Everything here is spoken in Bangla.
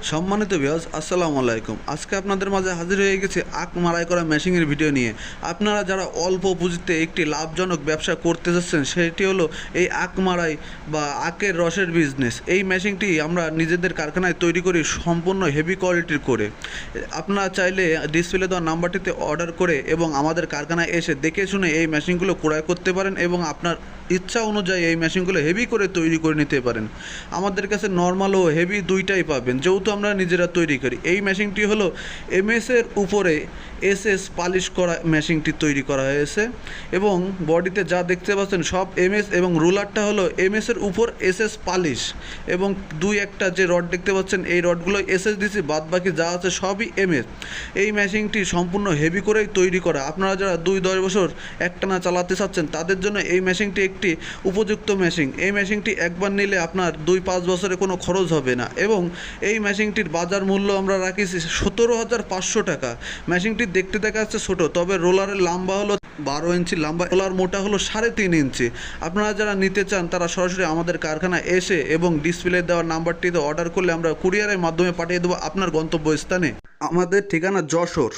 সম্মানিত ভিউয়ার্স, আসসালামু আলাইকুম। আজকে আপনাদের মাঝে হাজির হয়ে গেছে আখ মাড়াই করা মেশিনের ভিডিও নিয়ে। আপনারা যারা অল্প পুঁজিতে একটি লাভজনক ব্যবসা করতে যাচ্ছেন, সেটি হলো এই আখ মাড়াই বা আখের রসের বিজনেস। এই মেশিনটি আমরা নিজেদের কারখানায় তৈরি করি সম্পূর্ণ হেভি কোয়ালিটির করে। আপনারা চাইলে ডিসপ্লে দেওয়া নাম্বারটিতে অর্ডার করে এবং আমাদের কারখানায় এসে দেখে শুনে এই মেশিনগুলো ক্রয় করতে পারেন এবং আপনার ইচ্ছা অনুযায়ী এই মেশিনগুলো হেভি করে তৈরি করে নিতে পারেন। আমাদের কাছে নর্মাল ও হেভি দুইটাই পাবেন, যেহেতু আমরা নিজেরা তৈরি করি। এই মেশিনটি হলো এমএসের উপরে এসএস পালিশ করা মেশিনটি তৈরি করা হয়েছে এবং বডিতে যা দেখতে পাচ্ছেন সব এমএস এবং রুলারটা হলো এমএসের উপর এসএস পালিশ এবং দুই একটা যে রড দেখতে পাচ্ছেন এই রডগুলো এসএস দিছি, বাদ বাকি যা আছে সবই এমএস। এই মেশিনটি সম্পূর্ণ হেভি করেই তৈরি করা। আপনারা যারা 2-10 বছর একটানা চালাতে চাচ্ছেন তাদের জন্য এই মেশিনটি একটি উপযুক্ত মেশিন। এই মেশিনটি একবার নিলে আপনার 2-5 বছরে কোনো খরচ হবে না এবং এই মেশিনটির বাজার মূল্য আমরা রাখিছি 17,500 টাকা। মেশিনটি দেখতে দেখা যাচ্ছে ছোটো, তবে রোলারের লম্বা হলো 12 ইঞ্চি লম্বা, রোলার মোটা হলো 3.5 ইঞ্চি। আপনারা যারা নিতে চান তারা সরাসরি আমাদের কারখানায় এসে এবং ডিসপ্লে দেওয়ার নাম্বারটিতে অর্ডার করলে আমরা কুরিয়ারের মাধ্যমে পাঠিয়ে দেবো আপনার গন্তব্যস্থানে। আমাদের ঠিকানা যশোর।